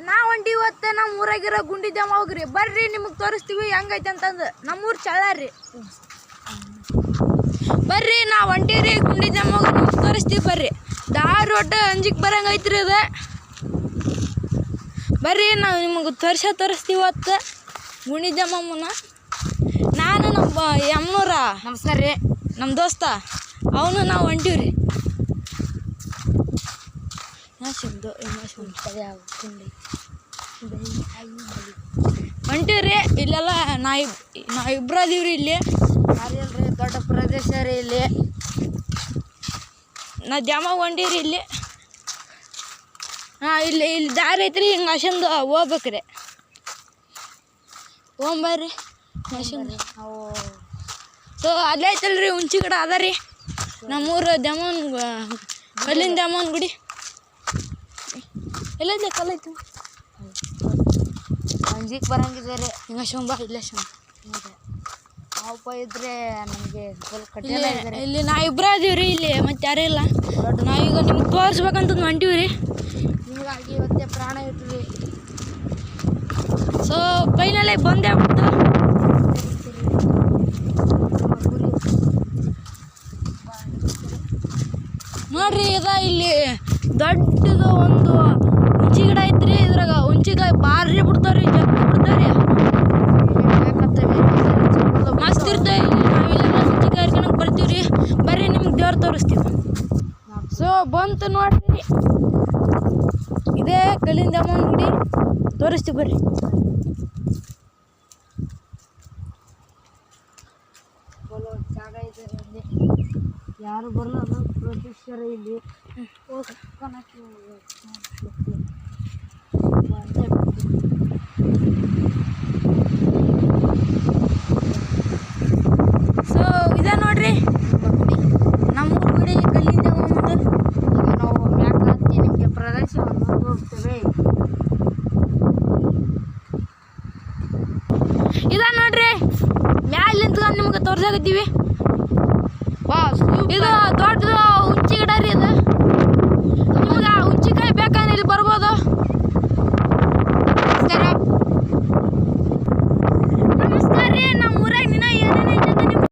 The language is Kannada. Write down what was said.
ನಾವಂಡಿ ಇವತ್ತು ನಮ್ಮ ಊರಾಗಿರೋ ಗುಂಡಿ ದ್ಯಾಮ ಹೋಗ್ರಿ ಬರ್ರಿ ನಿಮಗೆ ತೋರಿಸ್ತೀವಿ ಹೆಂಗೈತೆ ಅಂತಂದು ನಮ್ಮೂರು ಚಳ್ಳಾರಿ ಬರ್ರಿ ನಾವು ಹೊಂಟೀರಿ ಗುಂಡಿ ದ್ಯಾಮ ಹೋಗಿ ನಿಮ್ಗೆ ತೋರಿಸ್ತೀವಿ ಬರ್ರಿ ದಾರಿ ಒಟ್ಟು ಅಂಜಿಗೆ ಬರಂಗೈತ್ರಿ ಅದು ಬರ್ರಿ ನಾವು ನಿಮಗೆ ತೋರಿಸ್ತೀವಿ ಇವತ್ತು ಗುಂಡಿ ದ್ಯಾಮಮ್ಮನ ನಾನು ನಮ್ಮ ಯಮ್ನೂರ ನಮಸ್ಕಾರ ರೀ ನಮ್ಮ ದೋಸ್ತ ಅವನು ನಾವು ಹೊಂಟೀವ್ರಿ ಹೊಂಟೀವ್ರಿ ಇಲ್ಲೆಲ್ಲ ನಾವಿಬ್ರು ಅದೀವ್ರಿ ಇಲ್ಲಿ ಯಾರಿಲ್ರಿ ದೊಡ್ಡ ಪ್ರದೇಶ ರೀ ಇಲ್ಲಿ ನಾ ದ್ಯಾಮಾಗ ಹೊಂಟೀವ್ರಿ ಇಲ್ಲಿ ಇಲ್ಲಿ ದಾರಿ ಐತ್ರಿ ಹಿಂಗೆ ಅಶಂದು ಹೋಗ್ಬೇಕ್ರಿ ಹೋಗ್ಬರ್ರಿ ಅಶಂದು ಸೊ ಅಲ್ಲೇ ಐತಲ್ರಿ ಹುಂಚಿ ಗಿಡ ಅದ ರೀ ನಮ್ಮೂರು ದ್ಯಾಮನ್ ಕಲ್ಲಿನ ದ್ಯಾಮನ್ ಗುಡಿ ಎಲ್ಲೈತೆ ಕಲ್ಲೈತು ಅಂಜಿಗೆ ಬರಂಗಿದೆ ರೀ ಹಿಂಗೆ ಶಂಬ ಇಲ್ಲೇ ಶಂಬ ಅಪ್ಪ ಇದ್ರೆ ನಮಗೆ ಇಲ್ಲಿ ನಾವಿಬ್ರು ಅದೀವ್ರಿ ಇಲ್ಲಿ ಮತ್ತೆ ಯಾರೂ ಇಲ್ಲ ನಾವೀಗ ನಿಮ್ಗೆ ತೋರಿಸ್ಬೇಕಂತ ಹೊಂಟೀವಿ ರೀ ನಿಮಗಾಗಿ ಇವತ್ತೇ ಪ್ರಾಣ ಇರ್ತೀವಿ ಸೊ ಫೈನಲಿ ಬಂದೇ ಬಿಟ್ಟು ನೋಡ್ರಿ ಇದ ಇಲ್ಲಿ ದೊಡ್ಡದು ಒಂದು ಹುಂಚಿ ಗಿಡ ಐತ್ರಿ ಇದ್ರಾಗ ಹುಂಚಿಕಾಯಿ ಭಾರಿ ಬಿಡ್ತಾವ್ರಿ ಬಿಡ್ತಾವ್ರಿ ಮಸ್ತ್ ಇರ್ತೇವೆ ನಾವಿಲ್ಲ ಹುಂಚಿಕಾಯಿ ಹರ್ಕೊಳಕ್ ಬರ್ತೀವ್ರಿ ಬರ್ರಿ ನಿಮ್ಗೆ ದೇವ್ರು ತೋರಿಸ್ತೀವಿ ಸೊ ಬಂತು ನೋಡ್ರಿ ಇದೇ ಕಲ್ಲಿನ ದ್ಯಾಮವ್ವನ ಗುಡಿ ತೋರಿಸ್ತೀವಿ ಬರ್ರಿ ಜಾಗ ಇದೆ ಯಾರು ಬರಲ್ಲ ಪ್ರದೇಶರ ಇಲ್ಲಿ ಸೊ ಇದೆ ನೋಡ್ರಿ ನಮ್ಮ ಗುಡಿ ಕಲ್ಲಿನ ದ್ಯಾಮವ್ವನ ಈಗ ನಾವು ಮ್ಯಾಕ ಹತ್ತಿ ನಿಮಗೆ ಪ್ರದೇಶವನ್ನು ತೋರಿಸ್ತೇವೆ ಇದೆ ನೋಡ್ರಿ ಮ್ಯಾಲೆ ನಿಂತ್ಕೊಂಡು ನಿಮ್ಗೆ ತೋರ್ಸಾಕತ್ತೀವಿ ಇದು ದೊಡ್ಡದು ಹುಂಚಿ ಗಿಡ ರೀ ಇದು